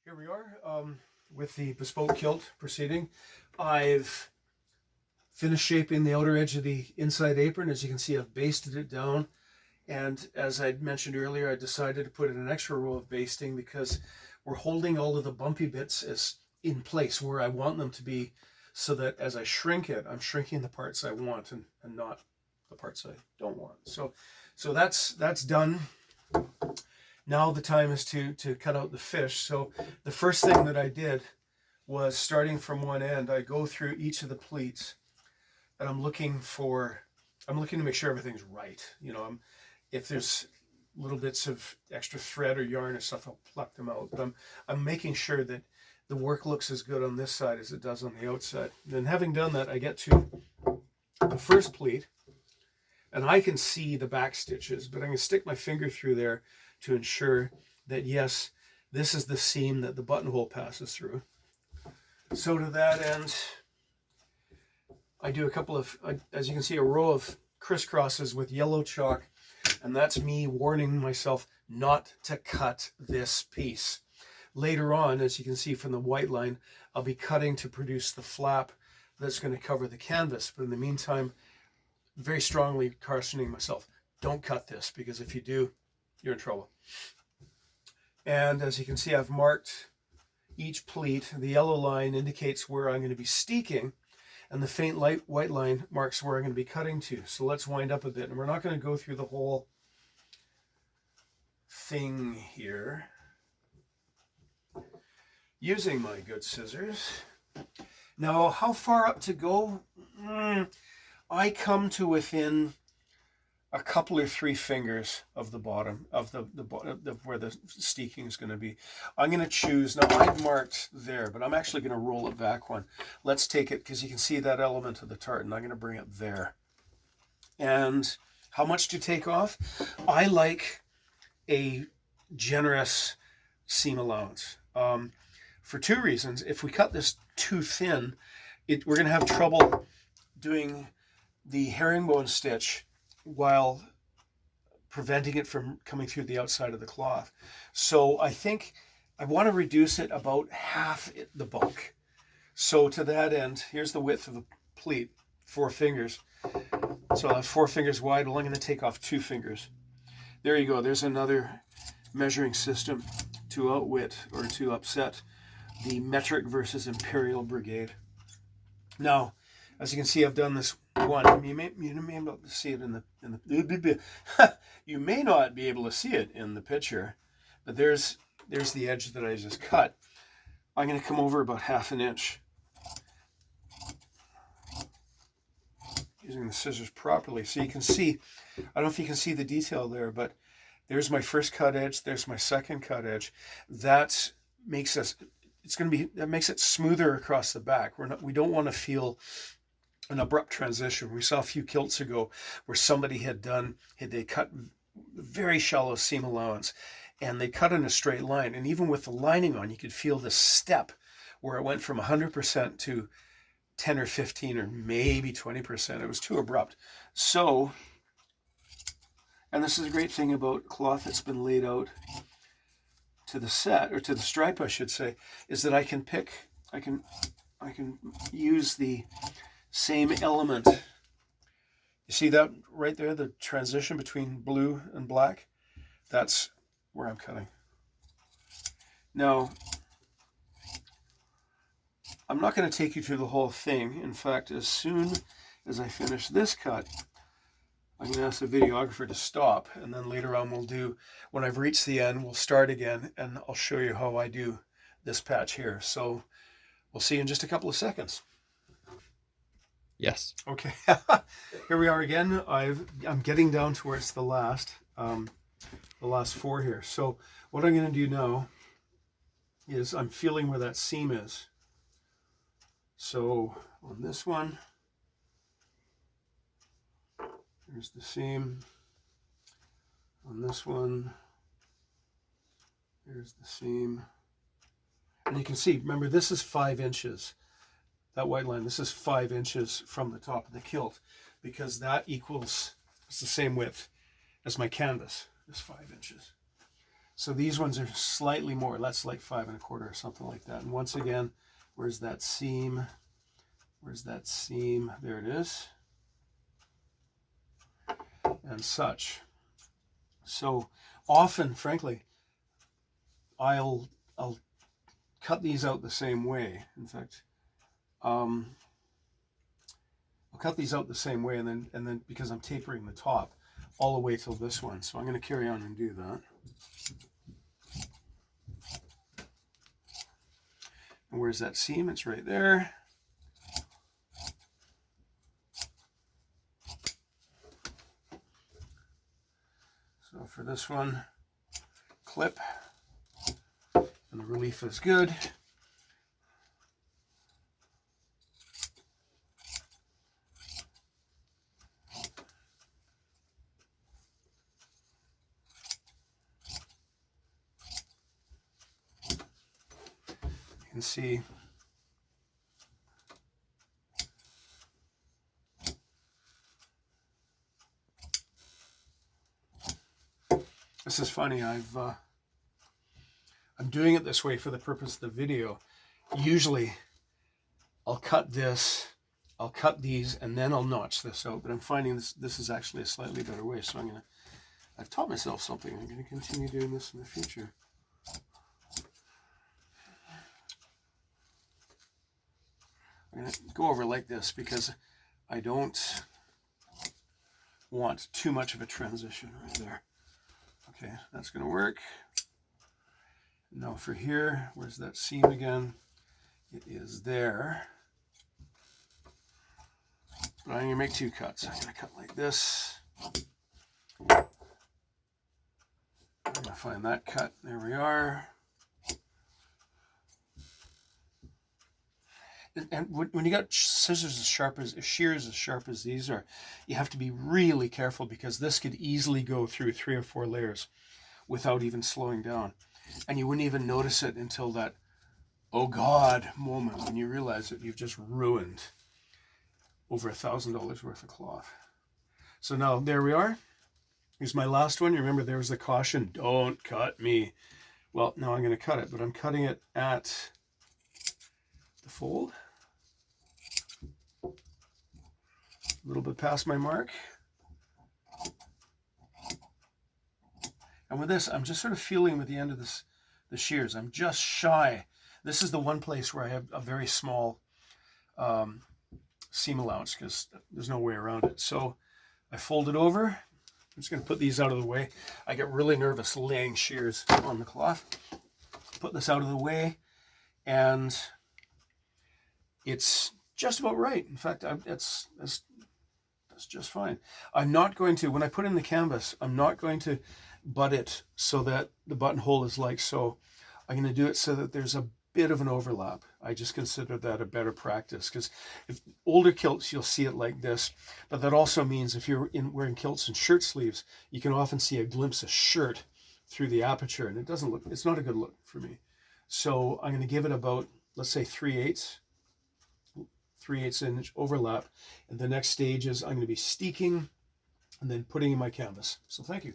Here we are with the bespoke kilt proceeding. I've finished shaping the outer edge of the inside apron. As you can see, I've basted it down. And as I mentioned earlier, I decided to put in an extra row of basting because we're holding all of the bumpy bits in place where I want them to be, so that as I shrink it, I'm shrinking the parts I want and not the parts I don't want. So that's done. Now the time is to cut out the fish. So the first thing that I did was, starting from one end, I go through each of the pleats and I'm looking to make sure everything's right. You know, if there's little bits of extra thread or yarn or stuff, I'll pluck them out. But I'm making sure that the work looks as good on this side as it does on the outside. Then having done that, I get to the first pleat and I can see the back stitches, but I'm going to stick my finger through there to ensure that, yes, this is the seam that the buttonhole passes through. So to that end, I do a couple of, as you can see, a row of crisscrosses with yellow chalk, and that's me warning myself not to cut this piece. Later on, as you can see from the white line, I'll be cutting to produce the flap that's going to cover the canvas. But in the meantime, very strongly cautioning myself, don't cut this, because if you do, you're in trouble. And as you can see, I've marked each pleat. The yellow line indicates where I'm going to be steeking, and the faint light white line marks where I'm going to be cutting to. So let's wind up a bit, and we're not going to go through the whole thing here. Using my good scissors. Now, how far up to go? I come to within a couple or three fingers of the bottom of the where the steeking is going to be. I'm going to choose, now I've marked there, but I'm actually going to roll it back one. Let's take it, because you can see that element of the tartan. I'm going to bring it there. And how much to take off? I like a generous seam allowance. For two reasons. If we cut this too thin, we're going to have trouble doing the herringbone stitch while preventing it from coming through the outside of the cloth. So I think I want to reduce it about half the bulk. So to that end, here's the width of the pleat, 4 fingers. So I'll have 4 fingers wide. Well, I'm going to take off 2 fingers. There you go. There's another measuring system to outwit or to upset the metric versus imperial brigade. Now, as you can see, I've done this one. You may be able to see it in the you may not be able to see it in the picture, but there's the edge that I just cut. I'm going to come over about 1/2 inch using the scissors properly, so you can see. I don't know if you can see the detail there, but there's my first cut edge. There's my second cut edge. That makes it smoother across the back. We don't want to feel an abrupt transition. We saw a few kilts ago where somebody they cut very shallow seam allowance, and they cut in a straight line, and even with the lining on, you could feel the step where it went from 100% to 10 or 15 or maybe 20%. It was too abrupt. So, and this is a great thing about cloth that's been laid out to the set, or to the stripe I should say, is that I can use the same element. You see that right there, the transition between blue and black? That's where I'm cutting. Now, I'm not going to take you through the whole thing. In fact, as soon as I finish this cut, I'm going to ask the videographer to stop, and then later on when I've reached the end, we'll start again, and I'll show you how I do this patch here. So we'll see you in just a couple of seconds. Yes. Okay. Here we are again. I'm getting down towards the last 4 here. So what I'm going to do now is I'm feeling where that seam is. So on this one, there's the seam. On this one, there's the seam. And you can see, remember, this is 5 inches. That white line, this is 5 inches from the top of the kilt, because that equals, it's the same width as my canvas, is 5 inches. So these ones are slightly more. That's like 5 1/4 or something like that. And once again, where's that seam? Where's that seam? There it is. And such. So often, frankly, I'll cut these out the same way. In fact, I'll cut these out the same way, and then because I'm tapering the top all the way till this one. So I'm going to carry on and do that. And where's that seam? It's right there. So for this one, clip, and the relief is good. You can see this is funny. I'm doing it this way for the purpose of the video. Usually I'll cut this, I'll cut these, and then I'll notch this out, but I'm finding this is actually a slightly better way. So I've taught myself something. I'm going to continue doing this in the future. I'm going to go over like this because I don't want too much of a transition right there. Okay, that's going to work. Now for here, where's that seam again? It is there. But I'm going to make 2 cuts. I'm going to cut like this. I'm going to find that cut. There we are. And when you got scissors as sharp as, shears as sharp as these are, you have to be really careful because this could easily go through 3 or 4 layers without even slowing down. And you wouldn't even notice it until that, oh God, moment when you realize that you've just ruined over $1,000 worth of cloth. So now there we are. Here's my last one. You remember there was the caution, don't cut me. Well, now I'm going to cut it, but I'm cutting it at the fold. A little bit past my mark. And with this, I'm just sort of feeling with the end of the shears. I'm just shy. This is the one place where I have a very small seam allowance because there's no way around it. So I fold it over. I'm just going to put these out of the way. I get really nervous laying shears on the cloth. Put this out of the way, and it's just about right. In fact, that's just fine. I'm not going to, when I put in the canvas, I'm not going to butt it so that the buttonhole is like so. I'm going to do it so that there's a bit of an overlap. I just consider that a better practice because if older kilts, you'll see it like this, but that also means if you're wearing kilts and shirt sleeves, you can often see a glimpse of shirt through the aperture, and it's not a good look for me. So I'm going to give it about, let's say 3/8 inch overlap. And the next stage is I'm going to be steeking and then putting in my canvas. So thank you.